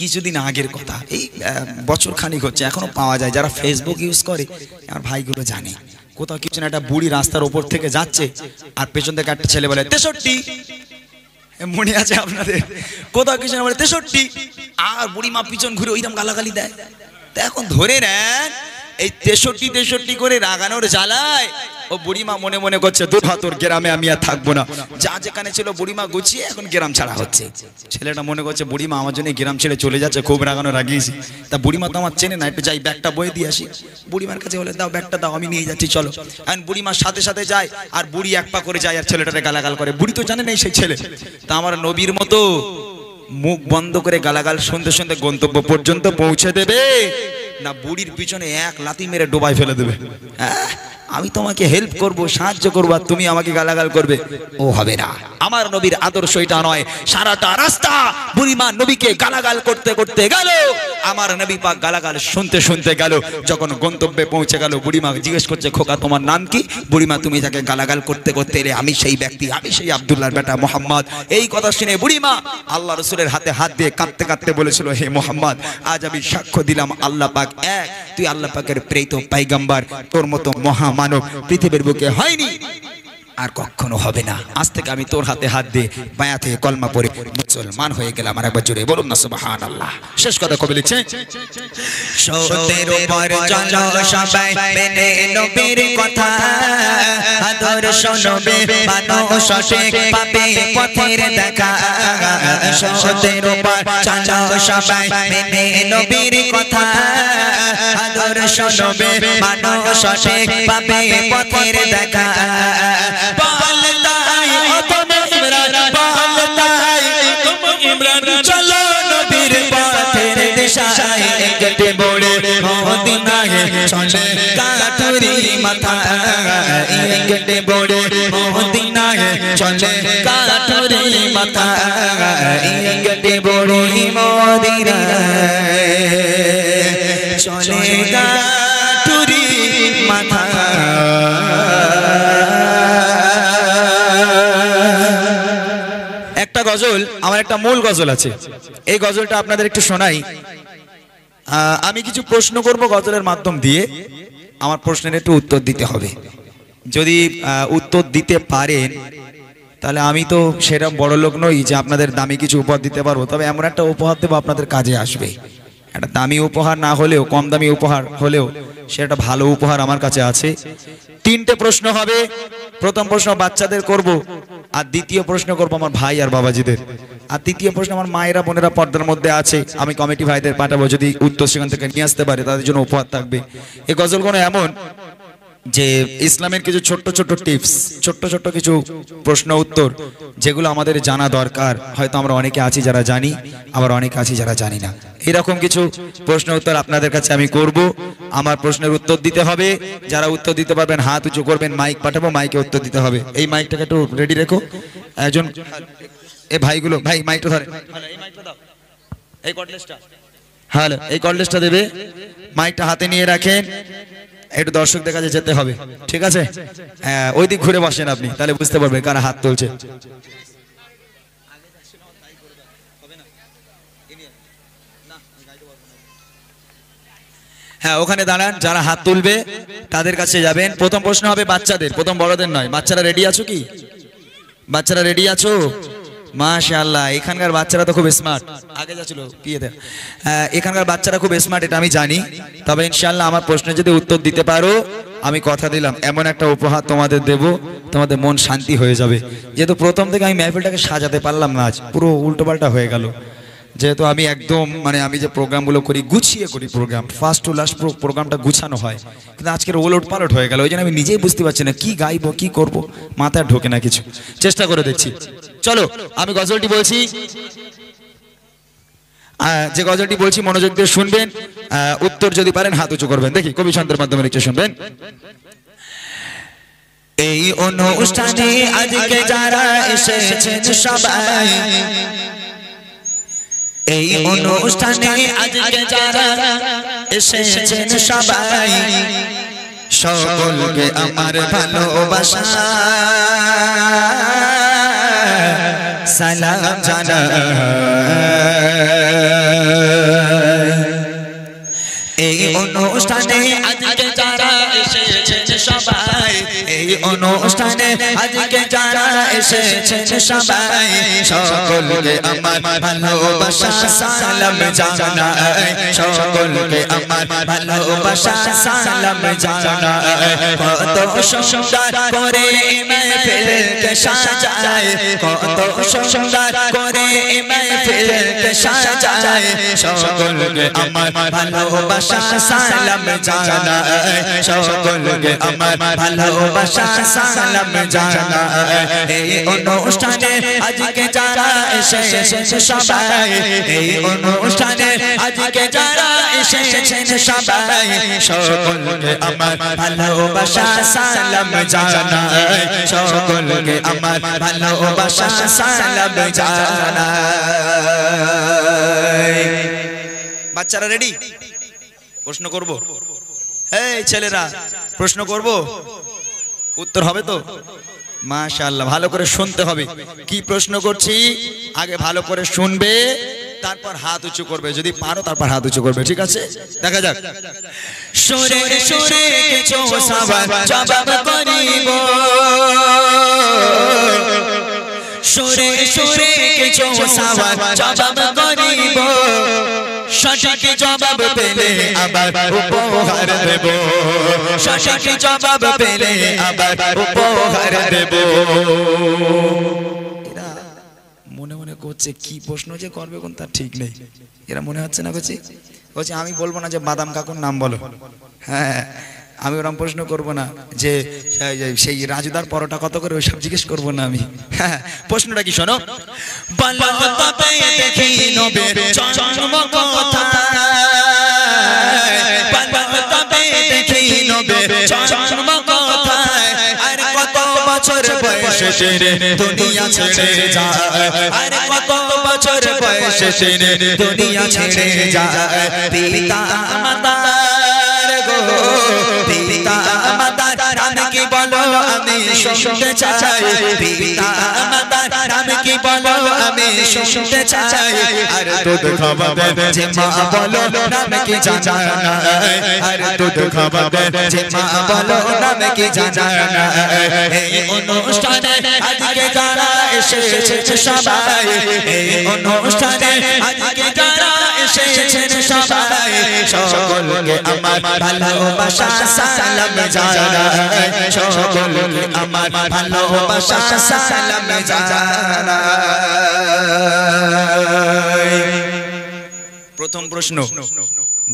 কিছুদিন আগের কথা, এই বছর খানিক হচ্ছে, এখনো পাওয়া যায়। যারা ফেসবুক ইউজ করে আমার ভাইগুলো জানে, কোথাও কিছু না, একটা বুড়ি রাস্তার ওপর থেকে যাচ্ছে আর পেছন থেকে একটা ছেলে বলে 63, মনে আছে আপনাদের? কোথাও কিছু না বলে 63, আর বুড়ি মা পিছন ঘুরে ওইরকম গালাগালি দেয়। তা এখন ধরে নেন এই 63 করে রাগানোর জ্বালায় ও বুড়িমা মনে মনে করছে দূর হ, তোর গ্রামে আমি আর থাকবো না। যা যেখানে ছিল বুড়িমা গুছিয়ে এখন গ্রাম ছাড়া হচ্ছে। ছেলেটা মনে করছে বুড়িমা আমার জন্য গ্রাম ছেড়ে চলে যাচ্ছে, খুব রাগানো রাগিয়েছি। তা বুড়িমা তো আমার চেনে না, একটু যাই ব্যাগটা বয়ে দিয়ে আসি। বুড়িমার কাছে বলে দাও ব্যাগটা দাও, আমি নিয়ে যাচ্ছি চলো। এখন বুড়িমার সাথে সাথে যায় আর বুড়ি এক পা করে যায় আর ছেলেটারে গালাগাল করে। বুড়ি তো জানে না সেই ছেলে। তা আমার নবীর মতো মুখ বন্ধ করে গালাগাল শুনতে শুনতে গন্তব্য পর্যন্ত পৌঁছে দেবে না বুড়ির পিছনে এক লাথি মেরে ডোবায় ফেলে দেবে? হ্যাঁ, আমি তোমাকে হেল্প করব, সাহায্য করবো, আর তুমি আমাকে গালাগাল করবে? ও হবে না। আমার নবীর আদর্শ এটা নয়। সারাটা রাস্তা বুড়িমা নবীকে গালাগাল করতে করতে গেল, আমার নবী পাক গালাগাল শুনতে শুনতে গেল। যখন গন্তব্যে পৌঁছে গেল, বুড়িমা জিজ্ঞেস করছে খোকা তোমার নাম কি? বুড়িমা তুমি যাকে গালাগাল করতে করতে এলে আমি সেই ব্যক্তি, আমি সেই আব্দুল্লাহর বেটা মোহাম্মদ। এই কথা শুনে বুড়িমা আল্লাহ রসুলের হাতে হাত দিয়ে কাঁদতে কাঁদতে বলেছিল, হে মোহাম্মদ, আজ আমি সাক্ষ্য দিলাম আল্লাহ পাক এক, তুই আল্লাহ পাকের প্রেরিত পয়গম্বর, তোর মতো মহামানব পৃথিবীর বুকে হয়নি আর কখনো হবে না। আজ থেকে আমি তোর হাতে হাত দিয়ে বায়াত হয়ে কলমা পড়ে মুসলমান হয়ে গেলাম। আর একবার জোরে বলুন না সুবহানাল্লাহ। শেষ কথা কবি লিখছে, সত্যের উপর চলো সবাই মেনে নবীর কথা, আদর্শ নবী মানো সঠিক পাবে পথের দেখা। সত্যের উপর চলো সবাই মেনে নবীর কথা, আদর্শ নবী মানো সঠিক পাবে পথের দেখা। চলো নবীর পথের দিশায় কেটে বড়ে মদিনায় চলে কাঠুরি মাথা, কেটে বড়ে মদিনায় চলে কাঠুরি মাথা, কেটে বড়ে মদিনায় চলে কাঠুরি মাথা। একটা গজল, আমার একটা মূল গজল আছে, এই গজলটা আপনাদের একটু শোনাই। আমি কিছু প্রশ্ন করব গজলের মাধ্যম দিয়ে, আমার প্রশ্নের একটু উত্তর দিতে হবে। যদি উত্তর দিতে পারেন তাহলে আমি তো সেরকম বড় লোক নই যে আপনাদের দামি কিছু উপহার দিতে পারবো, তবে এমন একটা উপহার দেবো আপনাদের কাজে আসবে। একটা দামি উপহার না হলেও, কম দামি উপহার হলেও সেটা ভালো উপহার আমার কাছে আছে। 3টে প্রশ্ন হবে। প্রথম প্রশ্ন বাচ্চাদের করব, আর দ্বিতীয় প্রশ্ন করব আমার ভাই আর বাবাজিদের, আর তৃতীয় প্রশ্ন আমার মায়েরা বোনেরা পর্দার মধ্যে আছে, আমি কমিটি ভাইদের পাঠাবো, যদি উত্তর সেখান থেকে নিয়ে আসতে পারে তাদের জন্য উপহার থাকবে। এই গজলগুলো এমন যে ইসলামের কিছু ছোট্ট ছোট্ট টিপস, ছোট্ট ছোট্ট কিছু প্রশ্ন উত্তর যেগুলো আমাদের জানা দরকার। হয়তো আমরা অনেকে আছি যারা জানি, আবার অনেকে আছি যারা জানি না। এরকম কিছু প্রশ্ন উত্তর আপনাদের কাছে আমি করব। আমার প্রশ্নের উত্তর দিতে হবে। যারা উত্তর দিতে পারবেন হাত উঁচু করবেন, মাইক পাঠাবো, মাইকে উত্তর দিতে হবে। এই মাইকটাকে একটু রেডি রেখো। একজন এ ভাইগুলো, ভাই মাইকটা ধরে, এই মাইকটা দাও, এই কর্ডলেসটা, হ্যালো এই কর্ডলেসটা দেবে, মাইকটা হাতে নিয়ে রাখেন। একটু দর্শকদের কাছে যেতে হবে, ঠিক আছে? হ্যাঁ, ওই দিক ঘুরে বসেন আপনি, তাহলে বুঝতে পারবেন কারা হাত তুলছে। হ্যাঁ, ওখানে দাঁড়ান, যারা হাত তুলবে তাদের কাছে যাবেন। প্রথম প্রশ্ন হবে বাচ্চাদের, প্রথম বড়দের নয়। বাচ্চারা রেডি আছো কি? বাচ্চারা রেডি আছো? মাশাআল্লাহ, এখানকার বাচ্চারা তো খুব স্মার্ট। আগে যাচ্ছিল পিয়েতে, এখানকার বাচ্চারা খুব স্মার্ট, এটা আমি জানি। তবে ইনশাআল্লাহ আমার প্রশ্নে যদি উত্তর দিতে পারো, আমি কথা দিলাম এমন একটা উপহার তোমাদের দেব, তোমাদের মন শান্তি হয়ে যাবে। যেহেতু প্রথম থেকে আমি মেহফিলটাকে সাজাতে পারলাম না, আজ পুরো উল্টোপাল্টা হয়ে গেল। যেহেতু আমি একদম আমি যে প্রোগ্রামগুলো করি গুছিয়ে করি, প্রোগ্রাম ফার্স্ট টু লাস্ট প্রোগ্রামটা গুছানো হয়, কিন্তু আজকের ওলট পালট হয়ে গেল। ওই জন্য আমি নিজেই বুঝতে পারছি না কি গাইবো, কি করব, মাথায় ঢোকে না কিছু। চেষ্টা করে দেখছি। চলো আমি গজলটি বলছি, যে গজলটি বলছি মনোযোগ দিয়ে শুনবেন। উত্তর যদি পারেন হাত উঁচু করবেন। দেখি কবি ছন্দের মাধ্যমে লিখে শুনবেন। এই অনুষ্ঠানে আজকে যারা এসেছেন সবাই, এই অনুষ্ঠানে আজকে যারা এসেছেন সবাই, সকলকে আমার ভালোবাসা সালাম জানাই। অনুষ্ঠানে আজকে যারা এসেছেন সবাই, এই অনুষ্ঠানে আজকে যারা এসেছেন সবাই, সকলকে আমার ভালোবাসা সালাম জানাই, সকলকে আমার ভালোবাসা সালাম জানাই। কত সুন্দর করে महफिलকে সাজায়, কত সুন্দর করে महफिलকে সাজায়, সকলকে আমার ভালোবাসা সালাম জানাই, সকলকে আমার ভালোবাসা সালাম জানাই। এই অনুষ্ঠানে আজকে যারা এসেছেন সবাই, এই অনুষ্ঠানে আজকে যারা এসেছেন সবাই, সকলকে আমার ভালোবাসা সালাম জানাই, সকলকে আমার ভালোবাসা সালাম জানাই। বাচ্চারা রেডি? প্রশ্ন করব? এই ছেলেরা প্রশ্ন করব, উত্তর হবে তো? মাশাআল্লাহ, ভালো করে শুনতে হবে। কি প্রশ্ন করছি আগে ভালো করে শুনবে, তারপর হাত উঁচু করবে, যদি পারো তারপর হাত উঁচু করবে, ঠিক আছে? দেখা যাক। সুরে সুরে কিছু সওয়াল জবাব করিব, সুরে সুরে কিছু সওয়াল জবাব করিব, সঠিক জবাব পেলে আবার উপহার দেব, সঠিক জবাব পেলে আবার উপহার দেব। এরা মনে মনে করছে কি প্রশ্ন যে করবে কোন তার ঠিক নেই, এরা মনে হচ্ছে না বলছি বলছে আমি বলবো না যে বাদাম কাকুর নাম বলো, হ্যাঁ আমি ওরকম প্রশ্ন করব না যে সেই রাজুদার পরোটা কত করে, ওইসব জিজ্ঞেস করবো না আমি। হ্যাঁ, প্রশ্নটা কি শোনো। বছর বয়সে দুনিয়া ছেড়ে যায়, আরে কত বছর বয়সে দুনিয়া ছেড়ে যায়। পিতা মাতার গো, পিতা মাতার নাম কি বলো আমি শুনতে চাই, পিতা মাতার নাম কি বলো আমি শুনতে চাই। আর দুধ খাওয়াবে যে মা বলো নাম কি জানা নাই, আর দুধ খাওয়াবে যে মা বলো নাম কি জানা নাই। এই অনুষ্ঠানে আজকে যারা এসেছেন সবাই, এই অনুষ্ঠানে আজকে যারা এসেছেন সবাই, সকলকে আমার ভালোবাসা সালাম জানাই, সকলকে আমার ভালোবাসা সালাম জানাই। প্রথম প্রশ্ন,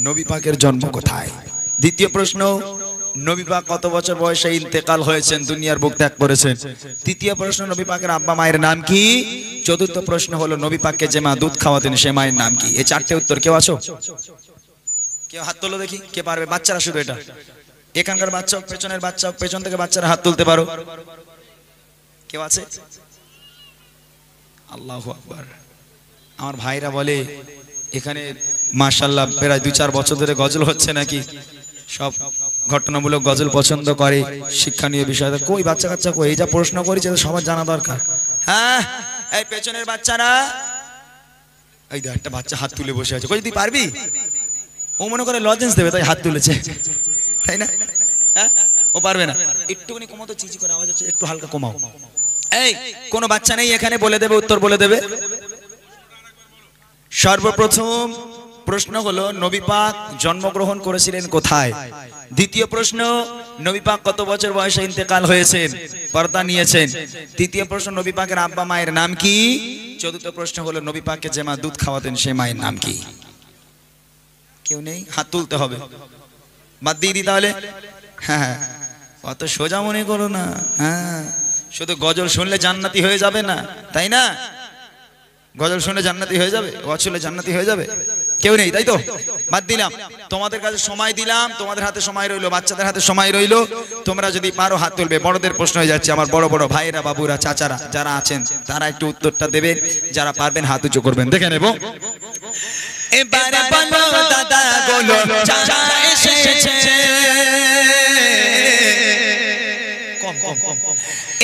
নবী পাকের জন্ম কোথায়? দ্বিতীয় প্রশ্ন, নবী পাক কত বছর বয়সে ইন্তেকাল হয়েছেন, দুনিয়ার বুক ত্যাগ করেছেন? তৃতীয় প্রশ্ন, নবী পাকের আব্বা মায়ের নাম কি? চতুর্থ প্রশ্ন হলো নবী পাককে যে মা দুধ খাওয়াতেন সে মায়ের নাম কি? এই চারটে উত্তর কেউ আছো? কেউ হাত তোলো দেখি, কে পারবে? বাচ্চারা শুধু, এটা এখানকার বাচ্চা হোক পেছনের বাচ্চা হোক, পেছন থেকে বাচ্চারা হাত তুলতে পারো। কেউ আছে? আল্লাহু আকবার। আমার ভাইরা বলে এখানে মাশাআল্লাহ প্রায় 2-4 বছর ধরে গজল হচ্ছে নাকি, সব ঘটনামূলক গজল পছন্দ করে, শিক্ষণীয় বিষয়। কই বাচ্চা কাচ্চা কই? এই যা প্রশ্ন করেছে সবার জানা দরকার। হ্যাঁ, এই পেছনের বাচ্চারা, এই দেখ একটা বাচ্চা হাত তুলে বসে আছে, কই তুই পারবি? ও মনে করে লজেন্স দেবে তাই হাত তুলেছে, তাই না? হ্যাঁ, ও পারবে না। একটুখানি কমাও তো, চিচি করে আওয়াজ হচ্ছে, একটু হালকা কমাও। এই কোন বাচ্চা নেই এখানে? বলে দেবে, উত্তর বলে দেবে। সর্বপ্রথম প্রশ্ন হলো নবী পাক জন্মগ্রহণ করেছিলেন কোথায়? দ্বিতীয় প্রশ্ন, নবী পাক কত বছর বয়সে ইন্তেকাল হয়েছেন, পর্দা নিয়েছেন? তৃতীয় প্রশ্ন, নবী পাকের আব্বা মায়ের নাম কি? চতুর্থ প্রশ্ন হলো নবী পাককে যে মা দুধ খাওয়াতেন সে মায়ের নাম কি? কেউ নেই? হাত তুলতে হবে। বাদ দিয়ে দিই তাহলে? হ্যাঁ, অত সোজা মনে করো না। হ্যাঁ, শুধু গজল শুনলে জান্নাতি হয়ে যাবে না, তাই না? গজল শুনে জান্নাতি হয়ে যাবে, ওয়াজ শুনলে জান্নাতি হয়ে যাবে? কেউ নেই, তাই তো? বাদ দিলাম। তোমাদের কাছে সময় দিলাম, তোমাদের হাতে সময় রইলো, বাচ্চাদের হাতে সময় রইলো। তোমরা যদি পারো হাত তুলবে। বড়দের প্রশ্ন হয়ে যাচ্ছে, আমার বড় বড় ভাইরা, বাবুরা, চাচারা যারা আছেন তারা একটু উত্তরটা দেবেন, যারা পারবেন হাত উঁচু করবেন। দেখে নেব। এবারে বলো দাদা বলো যারা এসেছে,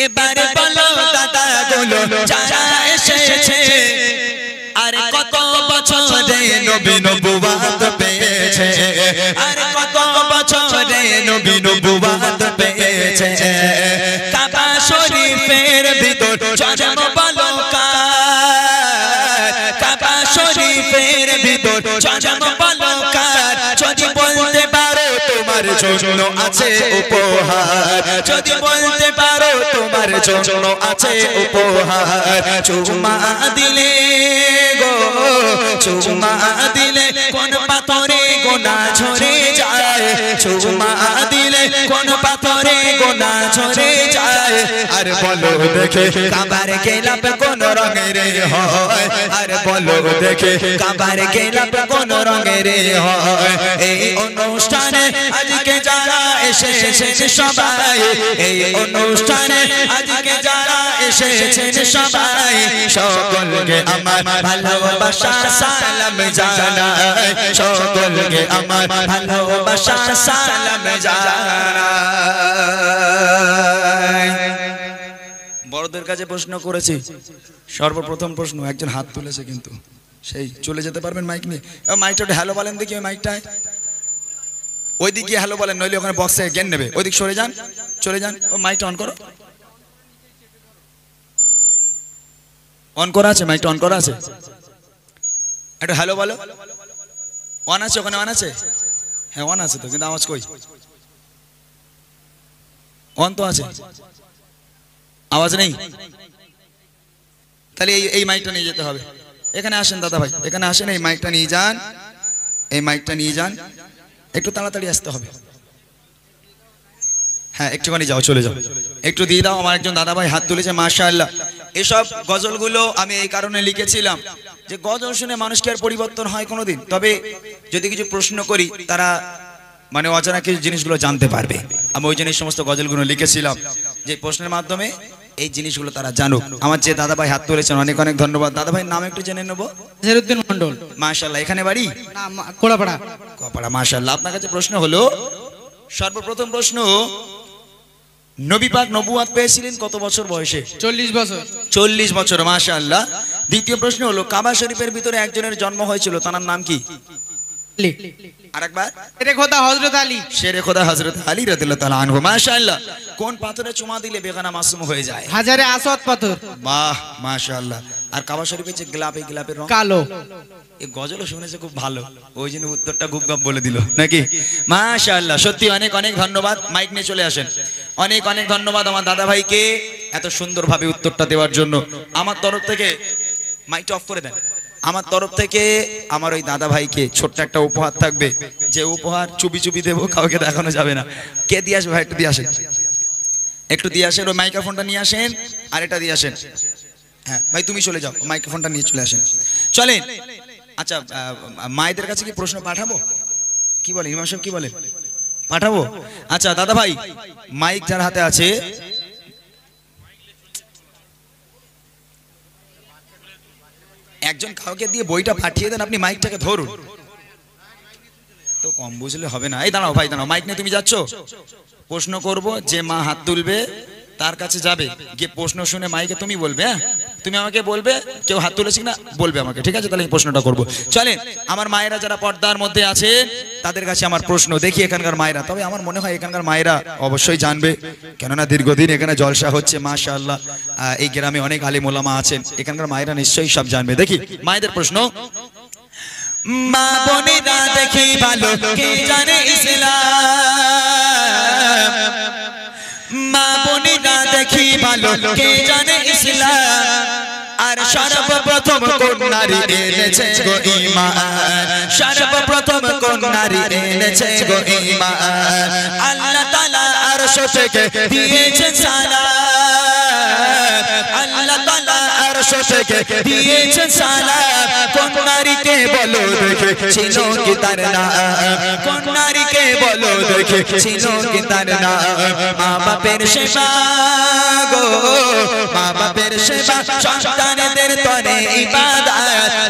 এবারে বলো দাদা বলো যারা এসেছে, আরে কত বছরে নবী নবুয়ত পেয়েছে, আরে কত ভিতর জন্ম পলকার যদি বলতে পারো তোমার জন্য আছে উপহার যদি বলতে পারো তোমার জন্য আছে উপহার চুমা দিলে গো চুমা দিলে কোন পাথরে গোনা ঝরে যায় চুমা দিলে কোন পাথরে গোনা ঝরে যায় আর বলো দেখে কাবার গোলাপ কোন রঙের হয় আর বলো দেখে কাবার গোলাপ কোন রঙের হয় এই অনুষ্ঠানে আজকে যারা এসেছেন সবাই এই অনুষ্ঠানে আজকে যারা এসেছেন সবাই সকলকে আমার ভালোবাসা সালাম জানাই সকলকে আমার ভালোবাসা সালাম জানাই বড়দের কাছে প্রশ্ন করেছি সর্বপ্রথম প্রশ্ন একজন হাত তুলেছে কিন্তু সেই চলে যেতে পারবেন মাইক নিয়ে মাইকটা হ্যালো বলেন দেখি ওই মাইকটায় ওইদিকে হ্যালো বলেন নইলে ওখানে বক্সে জ্ঞান নেবে ওইদিক সরে যান চলে যান ও মাইকটা অন করো অন করা আছে মাইকটা অন করা আছে একটু হ্যালো বলো অন আছে ওখানে অন আছে হ্যাঁ অন আছে তো কিন্তু আওয়াজ কই অন তো আছে আওয়াজ নেই তাহলে এই মাইকটা নিয়ে যেতে হবে এখানে আসেন দাদা ভাই এখানে আসেন এই মাইকটা নিয়ে যান এই মাইকটা নিয়ে যান একটু তাড়াতাড়ি আসতে হবে হ্যাঁ একটুখানি যাও চলে যাও একটু দিয়ে দাও আমার একজন দাদা ভাই হাত তুলেছে মাশাআল্লাহ এসব গজলগুলো আমি এই কারণে লিখেছিলাম যে গজল শুনে মানুষ কি আর পরিবর্তন হয় কোনোদিন তবে যদি কিছু প্রশ্ন করি তারা মানে অজানা কিছু জিনিসগুলো জানতে পারবে আমি ওই জন্য সমস্ত গজলগুলো লিখেছিলাম যে প্রশ্নের মাধ্যমে এই জিনিসগুলো তারা জানুক আমার যে দাদা ভাই হাত তুলেছেন অনেক অনেক ধন্যবাদ দাদা ভাই নাম একটু জেনে নেব জহিরউদ্দিন মন্ডল মাশাআল্লাহ এখানে বাড়ি না কোড়াপাড়া কোড়াপাড়া মাশাআল্লাহ আপনার কাছে প্রশ্ন হলো সর্বপ্রথম প্রশ্ন নবী পাক নবুয়ত পেয়েছিলেন কত বছর বয়সে 40 বছর 40 বছর মাশাআল্লাহ দ্বিতীয় প্রশ্ন হলো কাবা শরীফের ভিতরে একজনের জন্ম হয়েছিল তার নাম কি আলী আরেকবার শেরে খোদা হযরত আলী শেরে খোদা হযরত আলী রাদিয়াল্লাহু তাআলা আনহু মাশাআল্লাহ কোন পাথরে চুমা দিলে বেগানা মাসুম হয়ে যায় হাজারে আসওয়াদ পাথর বাহ মাশাআল্লাহ আর কাবা শরীফের যে গোলাপের রং কালো এই গজলও শুনেছে খুব ভালো ওই জন্য উত্তরটা গুপগাপ বলে দিল নাকি মাশাআল্লাহ সত্যি অনেক অনেক ধন্যবাদ মাইক নিয়ে চলে আসেন অনেক অনেক ধন্যবাদ আমার দাদা ভাইকে এত সুন্দরভাবে উত্তরটা দেওয়ার জন্য আমার তরফ থেকে মাইকটা অফ করে দেন আমার তরফ থেকে আমার ওই দাদা ভাইকে ছোট্ট একটা উপহার থাকবে যে উপহার চুপি চুপি দেবো কাউকে দেখানো যাবে না কে দিয়ে আসবে ভাই একটু দিয়ে আসেন ওই মাইক্রোফোনটা নিয়ে আসেন আর এটা দিয়ে আসেন হ্যাঁ ভাই তুমি চলে যাও মাইক্রোফোনটা নিয়ে চলে আসেন চলেন আচ্ছা মায়েদের কাছে কি প্রশ্ন পাঠাবো কি বলেন ইমাম সাহেব কি বলেন পাঠাবো আচ্ছা দাদা ভাই মাইক যার হাতে আছে একজন কাউকে দিয়ে বইটা পাঠিয়ে দেন আপনি মাইকটাকে ধরুন তো কম বুঝলে হবে না এই দাঁড়াও ভাই দাঁড়াও মাইক নিয়ে তুমি যাচ্ছ প্রশ্ন করব যে মা হাত তুলবে তার কাছে যাবে গিয়ে প্রশ্ন শুনে মাইকে তুমি বলবে হ্যাঁ তুমি আমাকে বলবে কেউ হাত তুলেছি না বলবে আমাকে ঠিক আছে তাহলে প্রশ্নটা করব চলেন আমার মায়েরা যারা পর্দার মধ্যে আছে তাদের কাছে আমার প্রশ্ন দেখি এখানকার মায়েরা তবে আমার মনে হয় এখানকার মায়েরা অবশ্যই জানবে কেননা দীর্ঘদিন এখানে জলসা হচ্ছে মাশাআল্লাহ এই গ্রামে অনেক আলিম ওলামা আছেন এখানকার মায়েরা নিশ্চয়ই সব জানবে দেখি মায়েদের প্রশ্ন মা বোনেরা দেখি ভালো কে জানে ইসলাম মা বোনেরা দেখি ভালো কে জানে ইসলাম আর সর্বপ্রথম কোন নারী এনেছে গো ঈমান সর্বপ্রথম কোন নারী এনেছে গো ঈমান আল্লাহ তাআলা আরশ থেকে দিয়েছেন সালাম আল্লাহ তাআলা আরশ থেকে দিয়েছেন সালাম কোন নারীকে বলো দেখে ছিল কি তার নাম কোন নারীকে বলো দেখে ছিল কি তার নাম মা বাপের সেবা গো মা বাপের সেবা সন্তানদের তরে ইবাদত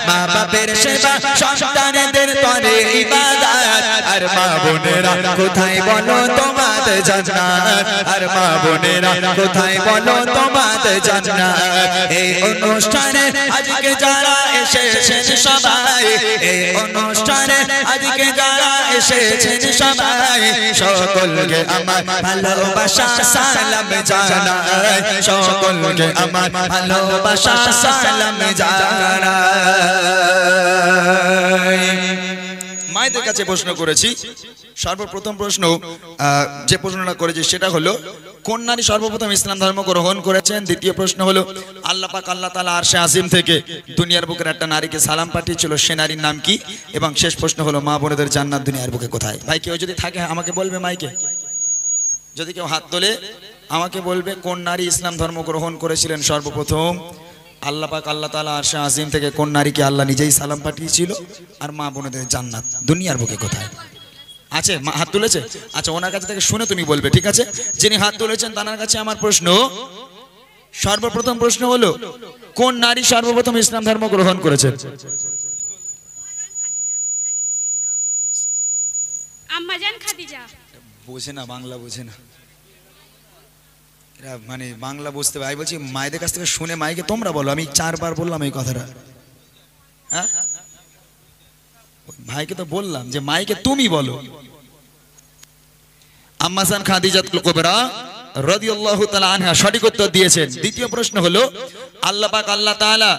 মা বাপের সেবা সন্তানদের তরে ইবাদত আর মা বোনেরা কোথায় বলো তোমাদের জান্নাত আর মা বোনেরা কোথায় বলো তোমাদের জান্নাত এই অনুষ্ঠানে আজকে যারা এসেছেন সবাই এই অনুষ্ঠানে আজকে যারা এসেছেন সবাই সকলকে আমার ভালোবাসা সালাম জানাই সকলকে আমার ভালোবাসা সালাম জানাই মায়েদের কাছে প্রশ্ন করেছি। সর্বপ্রথম প্রশ্ন যে প্রশ্নটা করেছি সেটা হলো কোন নারী সর্বপ্রথম ইসলাম ধর্ম গ্রহণ করেছেন। দ্বিতীয় প্রশ্ন হলো আল্লাহ পাক আল্লাহ তাআলা আরশে আজিম থেকে দুনিয়ার বুকের একটা নারীকে সালাম পাঠিয়েছিল, সে নারীর নাম কি। এবং শেষ প্রশ্ন হলো মা বোনেদের জান্নাত দুনিয়ার বুকে কোথায়। ভাই কেউ যদি থাকে আমাকে বলবে, মাইকে যদি কেউ হাত তোলে আমাকে বলবে কোন নারী ইসলাম ধর্ম গ্রহণ করেছিলেন সর্বপ্রথম। আল্লাহ পাক আল্লাহ তাআলা আরশে আজিম থেকে কোন নারীকে আল্লাহ নিজেই সালাম পাঠিয়েছিল, আর মা বোনেদের জান্নাত দুনিয়ার বুকে কোথায় আছে। হাত তুলেছে? আচ্ছা, ওনার কাছে থেকে শুনে তুমি বলবে, ঠিক আছে? যিনি হাত তুলেছেন তার কাছে আমার প্রশ্ন, সর্বপ্রথম প্রশ্ন হলো কোন নারী সর্বপ্রথম ইসলাম ধর্ম গ্রহণ করেছেন। আম্মাজান খাদিজা। বোঝে না, বাংলা বোঝে না এরা, মানে বাংলা বুঝতে পারে। আমি বলছি মায়েদের কাছ থেকে শুনে মাইকে তোমরা বলো, আমি 4 বার বললাম এই কথাটা। হ্যাঁ ভাইকে তো বললাম যে মাইকে তুমি বলো। আম্মাজান খাদিজাতুল কুবরা রাদিয়াল্লাহু তাআলা আনহা সঠিক উত্তর দিয়েছেন। দ্বিতীয় প্রশ্ন হলো আল্লাহ পাক আল্লাহ তাআলা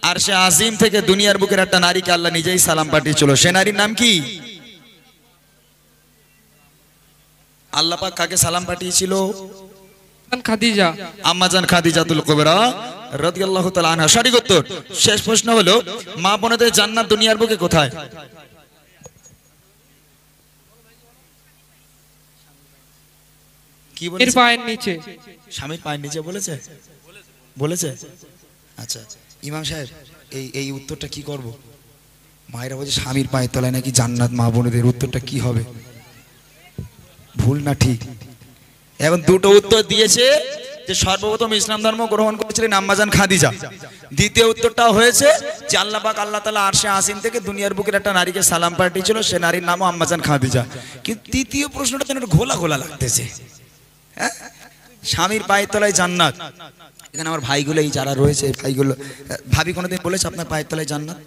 আরশে আজিম থেকে দুনিয়ার বুকের একটা নারীকে আল্লাহ নিজেই সালাম পাঠিয়েছিল, সে নারীর নাম কি। আল্লাহ পাক কাকে সালাম পাঠিয়েছিল? খাদিজা, আম্মাজান খাদিজাতুল কুবরা রাদিয়াল্লাহু তাআলা আনহা সঠিক উত্তর। শেষ প্রশ্ন হলো মা বোনেদের জান্নাত দুনিয়ার বুকে কোথায়। কি বলেছে? এর পায়ের নিচে। স্বামীর পায়ের নিচে বলেছে? বলেছে। আচ্ছা ইমাম সাহেব এই উত্তরটা কি করব? মায়েরা বলছে স্বামীর পায়ের তলায় নাকি জান্নাত, মা বোনেদের উত্তরটা কি হবে? ভুল না ঠিক? এখন দুটো উত্তর দিয়েছে যে সর্বপ্রথম ইসলাম ধর্ম গ্রহণ করেছিলেন আম্মাজান খাদিজা। দ্বিতীয় উত্তরটা হয়েছে যে আল্লাহ পাক আল্লাহ তাআলা আরশে আসিম থেকে দুনিয়ার বুকের একটা নারীকে সালাম পাঠিয়েছিল, সে নারীর নামও আম্মাজান খাদিজা। কিন্তু তৃতীয় প্রশ্নটা যেন ঘোলা ঘোলা লাগতেছে। হ্যাঁ, স্বামীর পায়ের তলায় জান্নাত। এখানে আমার ভাইগুলো এই যারা রয়েছে ভাইগুলো, ভাবি কোনোদিন বলেছে আপনার পায়ের তলায় জান্নাত?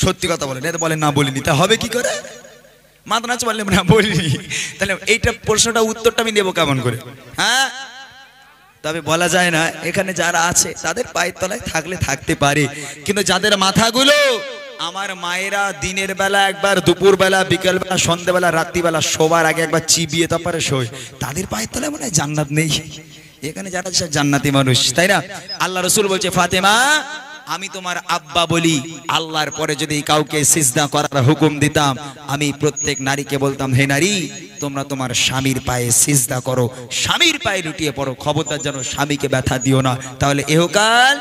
সত্যি কথা বলেন, এটা বলেন না বলিনি, তা হবে কি করে? মাথা নাচ বললে না বলিনি, তাহলে এইটা প্রশ্নটা উত্তরটা আমি নেবো কেমন করে? হ্যাঁ, তবে বলা যায় না, এখানে যারা আছে তাদের পায়ের তলায় থাকলে থাকতে পারে, কিন্তু যাদের মাথাগুলো আমার মায়েরা দিনের বেলা একবার, দুপুর বেলা, বিকেল বেলা, সন্ধ্যেবেলা, রাত্রিবেলা শোবার আগে একবার চিবিয়ে তারপরে শোয়, তাদের পায়ের তলায় মনে হয় জান্নাত নেই। এখানে যারা সব জান্নাতি মানুষ, তাই না? আল্লাহ রাসূল বলছে ফাতেমা আমি তোমার আব্বা বলি, আল্লাহর পরে যদি কাউকে সিজদা করার হুকুম দিতাম আমি প্রত্যেক নারীকে বলতাম হে নারী তোমরা তোমার স্বামীর পায়ে সিজদা করো, স্বামীর পায়ে লুটিয়ে পড়ো, খবরদার যেন স্বামীকে ব্যথা দিও না, তাহলে এহকাল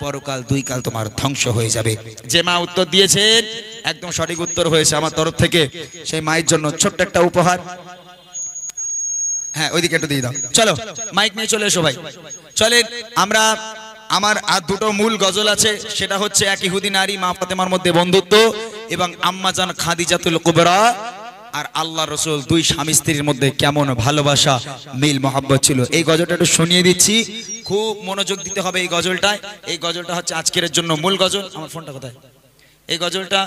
পরকাল দুই কাল তোমার ধ্বংস হয়ে যাবে। যে মা উত্তর দিয়েছেন একদম সঠিক উত্তর হয়েছে আমার তরফ থেকে, সেই মায়ের জন্য ছোট্ট একটা উপহার। হ্যাঁ ওইদিকে একটু দিয়ে দাও। চলো মাইক নিয়ে চলে এসো ভাই, চলেন আমরা, আমার আর দুটো মূল গজল আছে, সেটা হচ্ছে এক ইহুদি নারী মা ফাতেমার মধ্যে বন্ধুত্ব এবং আম্মাজান খাদিজাতুল কুবরা আর আল্লাহ রসুল দুই স্বামী স্ত্রীর মধ্যে কেমন ভালোবাসা মিল মহব্বত ছিল। এই গজলটা একটু শুনিয়ে দিচ্ছি, খুব মনোযোগ দিতে হবে এই গজলটায়। এই গজলটা হচ্ছে আজকের জন্য মূল গজল। আমার ফোনটা কোথায়? এই গজলটা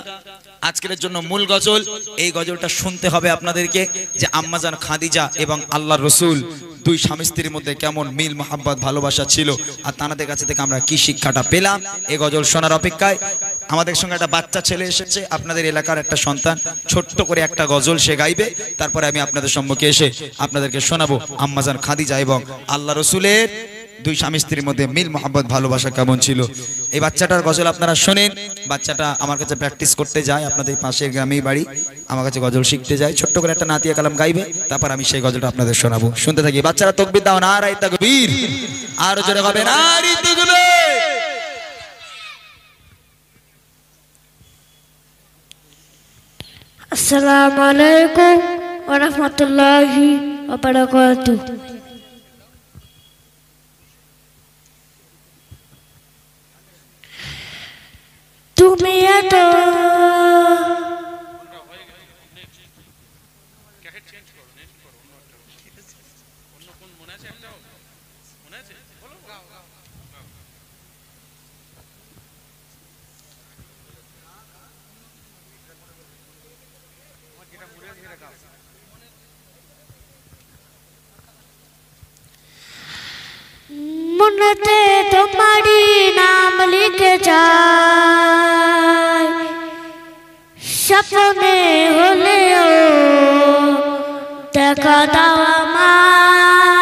আজকের জন্য মূল গজল। এই গজলটা শুনতে হবে আপনাদেরকে যে আম্মাজান খাদিজা এবং আল্লাহ রসুল দুই স্বামী স্ত্রীর মধ্যে কেমন মিল মহব্বত ভালোবাসা ছিল আর তাদের কাছে থেকে আমরা কি শিক্ষাটা পেলাম। এই গজল শোনার অপেক্ষায় আমাদের সঙ্গে একটা বাচ্চা ছেলে এসেছে, আপনাদের এলাকার একটা সন্তান, ছোট্ট করে একটা গজল সে গাইবে, তারপরে আমি আপনাদের সম্মুখে এসে আপনাদেরকে শোনাবো আম্মাজান খাদিজা এবং আল্লাহ রসুলের দুই স্বামী স্ত্রীর মধ্যে মিল মহব্বত ভালোবাসা কেমন ছিল। এই বাচ্চাটার গজল আপনারা শোনেন। বাচ্চাটা আমার কাছে প্র্যাকটিস করতে যায়, আপনাদের পাশের গ্রামেই বাড়ি, আমার কাছে গজল শিখতে যায়, ছোট্ট করে একটা নাতিয়া কালাম গাইবে, তারপর আমি সেই গজলটা আপনাদের শোনাবো। শুনতে থাকি। বাচ্চারা তাকবীর দাও, নারায়ে তাকবীর, আর জোরে হবে নারায়ে তাকবীর। আসসালামু আলাইকুম ওয়া রাহমাতুল্লাহি ওয়া বারাকাতুহু। তুমি এত মনেতে তোমারই নাম লিখে যায়, স্বপ্নে হলে দেখা দাও আমার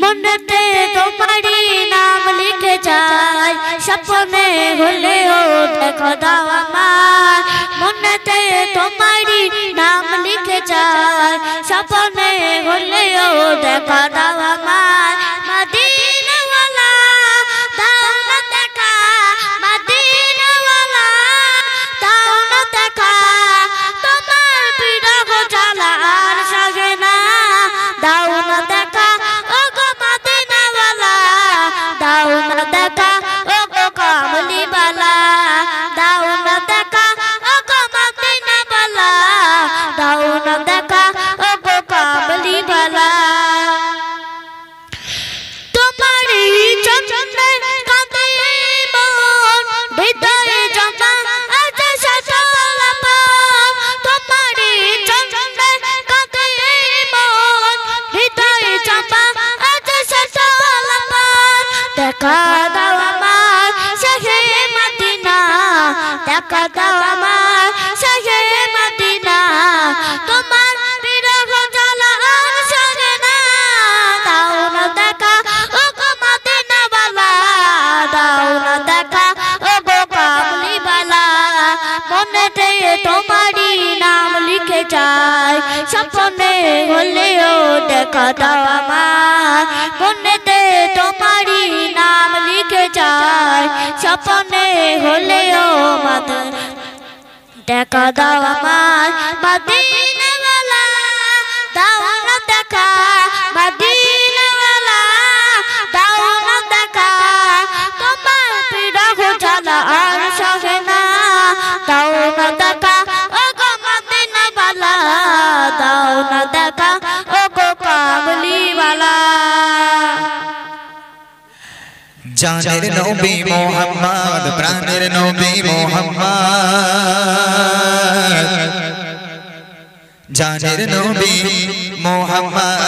মনেতে তোমারই নাম লিখে যায় স্বপ্নে হলেও দেখা দাও আমার মনেতে তোমারই নাম লিখে যায় স্বপ্নে হলেও দেখা দাও আমার মদিনাওয়ালা দাও না দেখা মদিনাওয়ালা দাও না দেখা তোমার বিরহ জ্বালা আর সহে না দাও না দেখা ও গো মদিনাওয়ালা দাও না দেখা ও গো কামলিওয়ালা দাও না দেখা ও গো মদিনাওয়ালা দাও না দেখা ও গো কামলিওয়ালা তোমারই চরণে কাঁদে মন হৃদয়ে জমা আছে সকল আপন তোমারই চরণে কাঁদে মন হৃদয়ে জমা আছে সকল আপন দেখা দাও আমার শাহে মদিনা দেখা দাও আমার শাহে মদিনা তোমার বিরহ জ্বালা আর সহে না দাও না দেখা ও গো মদিনাওয়ালা দাও না দেখা ও গো কামলিওয়ালা মনেতে তোমারই নাম লিখে যায় স্বপ্নে হলেও দেখা দাও আমার মনেতে তোমারই নাম লিখে যায় স্বপ্নে হলেও দেখা দাও আমার মদিনাওয়ালা দাও না দেখা মদিনাওয়ালা দাও না দেখা তোমার বিরহ জ্বালা আর সহে না দাও না দেখা ও গো মদিনাওয়ালা দাও না দেখা ও গো কামলিওয়ালা জানের নবী মোহাম্মদ প্রাণের নবী মোহাম্মদ জানের নবী মোহাম্মদ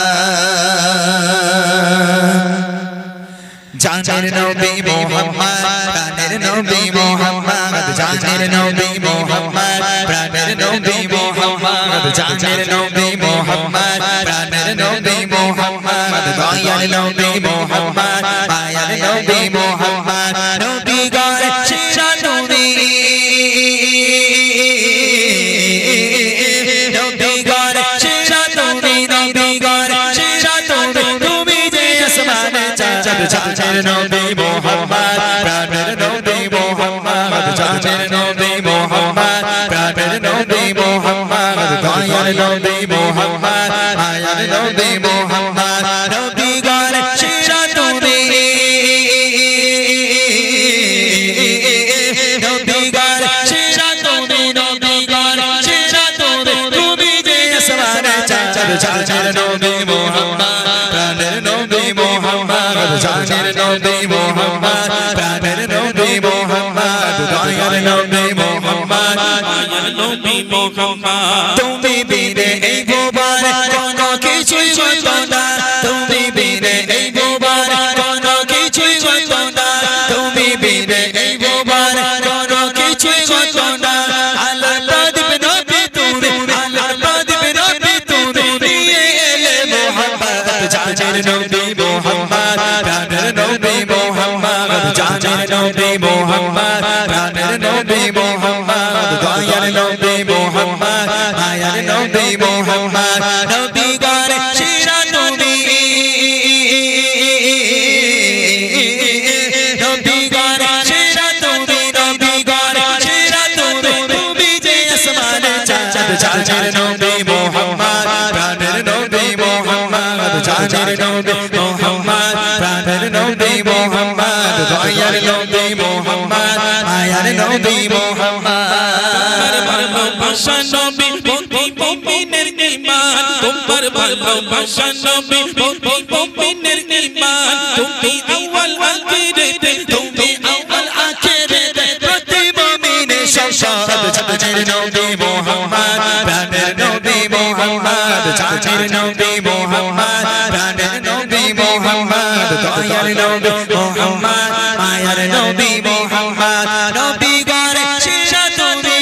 জানের নবী মোহাম্মদ প্রাণের নবী মোহাম্মদ জানের নবী মোহাম্মদ প্রাণের নবী মোহাম্মদ জানের নবী মোহাম্মদ প্রাণের নবী মোহাম্মদ দয়ার নবী মোহাম্মদ মায়ার নবী মোহাম্মদ নবী গায় সেরা নবী নবী গায় সেরা নবী নবী গায় সেরা নবী তুমি যে আসমানে চাঁদ জানের নবী মোহাম্মদ প্রাণের নবী মোহাম্মদ জানের নবী মোহাম্মদ প্রাণের নবী মোহাম্মদ দয়ার নবী মোহাম্মদ মায়ার নবী মোহাম্মদ নবী গায় সেরা নবী নবী গায় সেরা নবী নবী গায় সেরা নবী তুমি যে আসমানে চাঁদ জানের নবী মোহাম্মদ প্রাণের নবী মোহাম্মদ জানের নবী মোহাম্মদ প্রাণের নবী মোহাম্মদ দয়ার নবী মোহাম্মদ মায়ার নবী মোহাম্মদ তুমি বিনে এই গোবার কোনো কিছুই হতো না তুমি বিনে এই গোবার কোনো কিছুই হতো না তুমি বিনে এই গোবার কোনো কিছুই হতো না আল্লাহ প্রদীপ নবী তুমি আল্লাহ প্রদীপ নবী তুমি নিয়ে এলে মোহাম্মদ জানের নবী মোহাম্মদ প্রাণের নবী মোহাম্মদ জানের নবী মোহাম্মদ প্রাণের নবী মোহাম্মদ দয়ার নবী মোহাম্মদ মায়ার নবী মোহাম্মদ নবী গায় সেরা নবী নবী গায় সেরা নবী নবী গায় সেরা নবী তুমি যে আসমানে চাঁদ জানের নবী মোহাম্মদ প্রাণের নবী মোহাম্মদ জানের নবী মোহাম্মদ প্রাণের নবী মোহাম্মদ দয়ার নবী মোহাম্মদ মায়ার নবী মোহাম্মদ ভালোবাসা নবী প্রতি মুমিনের ঈমান তোমার ভালোবাসা নবী প্রতি মুমিনের ঈমান তুমি আউয়াল আখিরাতে তুমি আউয়াল আখিরাতে প্রতি মুমিনের সংসার জানের নবী মোহাম্মদ প্রাণের নবী মোহাম্মদ জানের নবী মোহাম্মদ প্রাণের নবী মোহাম্মদ দয়ার নবী মোহাম্মদ মায়ার নবী মোহাম্মদ নবী গায় সেরা নবী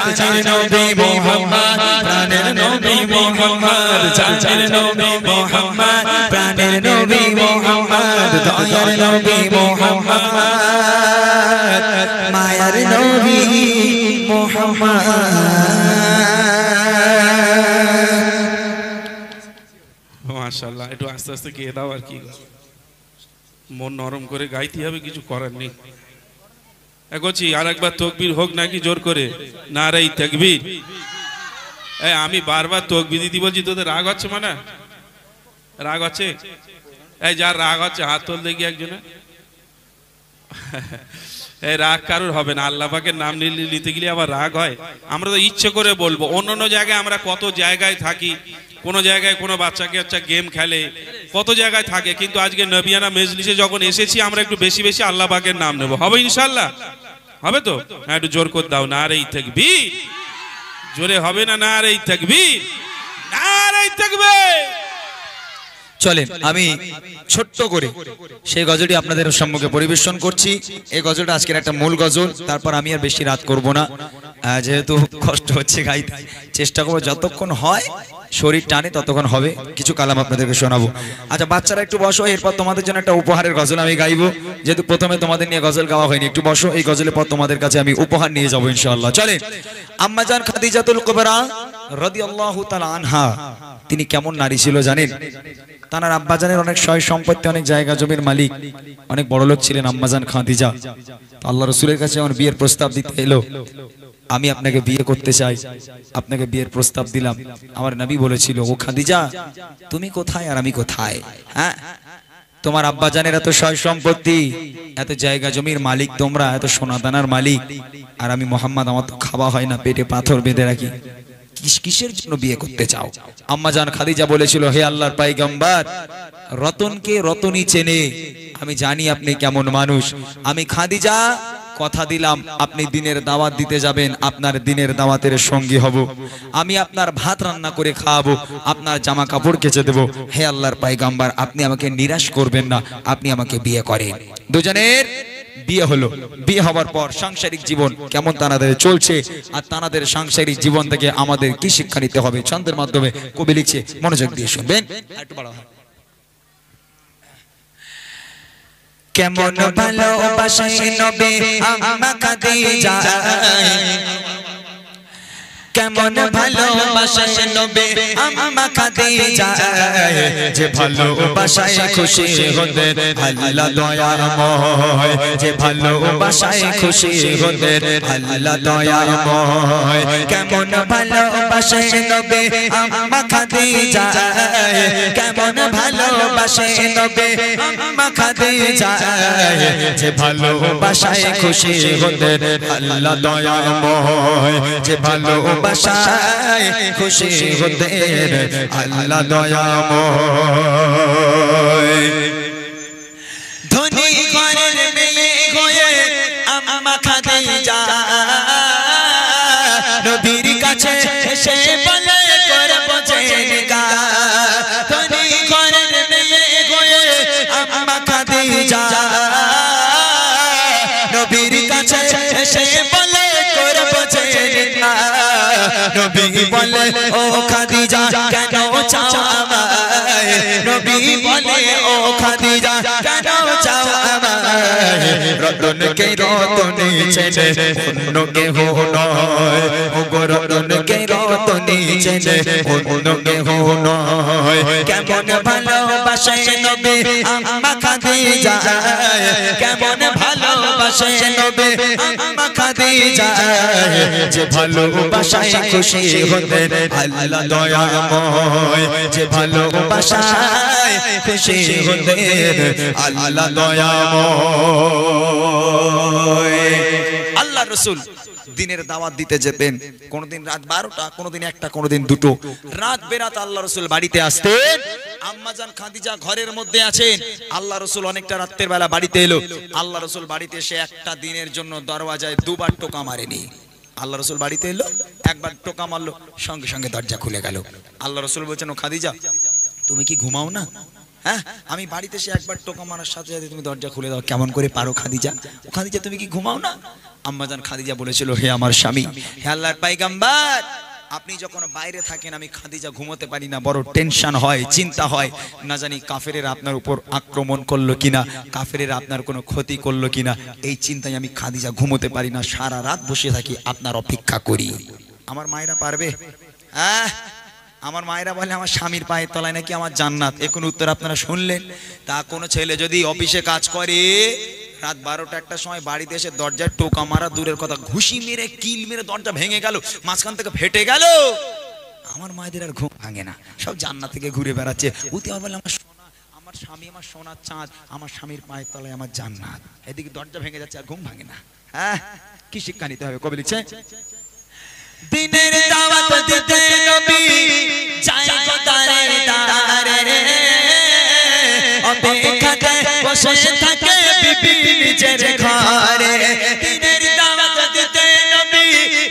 চাচার নবী মোহাম্মদ প্রাণের নবী মোহাম্মদ চাচার নবী মোহাম্মদ প্রাণের নবী মোহাম্মদ দয়ার নবী মোহাম্মদ মায়ার নবী মোহাম্মদ। মাশাআল্লাহ, একটু আস্তে আস্তে গিয়ে দাও, আর কি মন নরম করে গাইতে হবে, কিছু করার নেই। এগোচ্ছি, আর একবার তকবীর হোক নাকি জোর করে? নারাই তাকবীর। আমি বারবার তকবীর দিতে বলছি, তোদের রাগ হচ্ছে? মানে রাগ হচ্ছে? এই যার রাগ হচ্ছে হাত তোল দেখি একজনে। এই রাগ কারোর হবে না, আল্লাহ পাকের নাম নিতে গেলে আবার রাগ হয়? আমরা তো ইচ্ছে করে বলবো। অন্য জায়গায় আমরা কত জায়গায় থাকি, কোন জায়গায় কোনো বাচ্চাকে গেম খেলে, কত জায়গায় থাকে, কিন্তু আজকে নবিয়ানা মেজলিসে যখন এসেছি আমরা একটু বেশি বেশি আল্লাহ পাকের নাম নেব। হবে ইনশাআল্লাহ? হবে তো? হ্যাঁ, একটু জোর করে দাও, নারাই তাকবীর। জোরে হবে না? নারাই তাকবীর, নারাই তাকবীর। চলেন আমি ছোট্ট করে সেই গজলটি আপনাদের সম্মুখে পরিবেশন করছি। এই গজলটা আজকের একটা মূল গজল, তারপর আমি আর বেশি রাত করব না, যেহেতু কষ্ট হচ্ছে গাইতে। চেষ্টা করবো যতক্ষণ হয় শরীর টানে ততক্ষণ হবে, কিছু কালাম আপনাদেরকে শোনাবো। আচ্ছা বাচ্চারা একটু বসো, এরপর তোমাদের জন্য একটা উপহারের গজল আমি গাইবো, যেহেতু প্রথমে তোমাদের নিয়ে গজল গাওয়া হয়নি। একটু বসো, এই গজলের পর তোমাদের কাছে আমি উপহার নিয়ে যাবো ইনশাআল্লাহ। চলে আম্মাজান খাদিজাতুল কুবরা রাদিয়াল্লাহু তাআলা আনহা, তিনি কেমন নারী ছিল জানেন? তার আব্বাজানের অনেক সয় সম্পত্তি, অনেক জায়গা জমির মালিক, অনেক বড় লোক ছিলেন আম্মাজান খাদিজা। আল্লাহ রাসূলের কাছে আমার বিয়ের প্রস্তাব দিতে এলো, আমি আপনাকে বিয়ে করতে চাই, আপনাকে বিয়ের প্রস্তাব দিলাম। আমার নবী বলেছিল, ও খাদিজা তুমি কোথায় আর আমি কোথায়? হ্যাঁ, তোমার আব্বাজানের এত সয় সম্পত্তি, এত জায়গা জমির মালিক তোমরা, এত সোনাদানার মালিক, আর আমি মোহাম্মদ, আমার তো খাওয়া হয় না, পেটে পাথর বেঁধে রাখি, কিসের জন্য বিয়ে করতে চাও? আম্মাজান খাদিজা বলেছিল, হে আল্লাহর পয়গম্বর, রতনকে রতনই চেনে, আমি জানি আপনি কেমন মানুষ। আমি খাদিজা কথা দিলাম, আপনি দিনের দাওয়াত দিতে যাবেন, আপনার দিনের দাওয়াতের সঙ্গী হব, আমি আপনার ভাত রান্না করে খাওয়াবো, আপনার জামা কাপড় কেচে দেবো। হে আল্লাহর পয়গম্বর, আপনি আমাকে নিরাশ করবেন না, আপনি আমাকে বিয়ে করেন। দুজনের বিয়ে হলো। বিয়ে হওয়ার পর সাংসারিক জীবন কেমন তানাদের চলছে, আর তানাদের সাংসারিক জীবন থেকে আমাদের কি শিক্ষা নিতে হবে, ছন্দের মাধ্যমে কবি লিখছে, মনোযোগ দিয়ে শুনবেন। কেমন ভালোবাসে নবী আম্মা খাদিজা, কেমন ভালোবাসে নবী আম্মা খাদিজা, যে ভালোবাসায় খুশি হতেন আল্লাহ দয়াময়, যে ভালোবাসায় খুশি হতেন আল্লাহ দয়াময়। কেমন ভালোবাসে নবী আম্মা খাদিজা, কেমন ভালোবাসে নবী আম্মা খাদিজা, যে ভালোবাসায় খুশি হতেন আল্লাহ দয়াময়, যে ভালোবাসায় খুশি হতেন আল্লাহ দয়াময়। ধনী ঘরের মেয়ে হয়ে আম্মা খাদিজা নবীর কাছে এসে বলে করব জেগা, ধনী ঘরের মেয়ে হয়ে আম্মা খাদিজা নবীর কাছে এসে বলে করব জেগা। নবী বলে, ও খাদিজা কেন চাও আমায়, নবী বলে, ও খাদিজা কেন চাও আমায়, রতনকে রতনী চেনে অন্য কেহ নয়, ও গো রতনকে রতনী চেনে অন্য কেহ নয়। কেমন ভালোবাসে নবী আম্মা খাদিজা, কেমন ভালোবাসে নবী আম্মা খাদিজা, যে ভালোবাসায় খুশি হতেন আল্লাহ দয়াময়, যে ভালোবাসায় খুশি হতেন আল্লাহ দয়াময়। আল্লাহ রাসূল দিনের দাওয়াত দিতে যেতেন, কোনদিন রাত 12টা, কোনদিন 1টা, কোনদিন 2টো, রাত বেরাত আল্লাহ রাসূল বাড়িতে আসতেন। আম্মাজান খাদিজা ঘরের মধ্যে আছেন, আল্লাহ রাসূল অনেকটা রাতের বেলা বাড়িতে এলো। আল্লাহ রাসূল বাড়িতে এসে একটা দিনের জন্য দরওয়াজায় দুবার টোকা মারেনি। আল্লাহ রাসূল বাড়িতে এলো, একবার টোকা মারলো, সঙ্গে সঙ্গে দরজা খুলে গেল। আল্লাহ রাসূল বলছেন, ও খাদিজা তুমি কি ঘুমাও না? হ্যাঁ, আমি বাড়িতে এসে একবার টোকা মারার সাথে সাথে তুমি দরজা খুলে দাও, কেমন করে পারো খাদিজা? ও খাদিজা তুমি কি ঘুমাও না? আম্মাজান খাদিজা বলেছিল, হে আমার স্বামী, হে আল্লাহর পয়গম্বর, আপনি যখন বাইরে থাকেন আমি খাদিজা ঘুমোতে পারি না, বড় টেনশন হয়, চিন্তা হয়, না জানি কাফেরের আপনার উপর আক্রমণ করলো কিনা, কাফেরের আপনার কোনো ক্ষতি করলো কিনা, এই চিন্তায় আমি খাদিজা ঘুমোতে পারি না, সারা রাত বসে থাকি, আপনার অপেক্ষা করি। আমার মায়েরা পারবে? হ্যাঁ, আমার মায়েরা বলে আমার স্বামীর পায়ের তলায় নাকি আমার জান্নাত। এখন উত্তর আপনারা শুনলেন। তা কোনো ছেলে যদি অফিসে কাজ করে রাত 12টা 1টার সময় বাড়িতে এসে দরজায় টোকা মারা দূরের কথা, ঘুষি মেরে কিল মেরে দরজা ভেঙে গেল, মাঝখান থেকে ফেটে গেল, আমার মায়েদের আর ঘুম ভাঙে না, সব জান্নাত থেকে ঘুরে বেড়াচ্ছে। উতি আমার বলে আমার সোনা, আমার স্বামী আমার সোনার চাঁদ, আমার স্বামীর পায়ের তলায় আমার জান্নাত। এদিকে দরজা ভেঙে যাচ্ছে আর ঘুম ভাঙে না। হ্যাঁ, কি শিক্ষা নিতে হবে? কবি লিখছে, দিনের দাওয়াত দিতে নবী যায় গো দারে দারে, অপেক্ষাতে বসে থাকে বিবি নিজের ঘরে। দিনের দাওয়াত দিতে নবী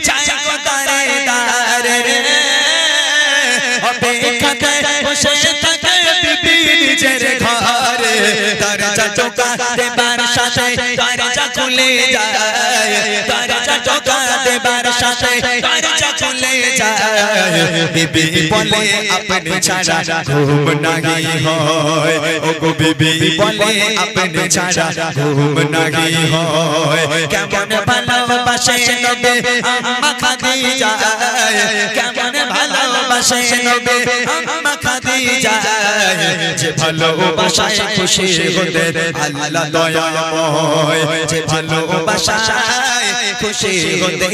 যায় গো দারে দারে, অপেক্ষাতে বসে থাকে বিবি নিজের ঘরে। দরজা টোকা দেবার সাথে দরজা খুলে যায়, দরজা টোকা দেবার সাথে দরজা খুলে যায়। বিবি বলে আপনি ছাড়া ঘুম নাই হয়, ও গো বিবি বলে আপনি ছাড়া ঘুম নাই হয়। কেমন ভালোবাসে নবী আম্মা খাদিজা, কেমন ভালোবাসে নবী আম্মা খাদিজা, যে ভালোবাসায় খুশি হতে আল্লাহ দয়াময়, যে ভালোবাসায় খুশি হতে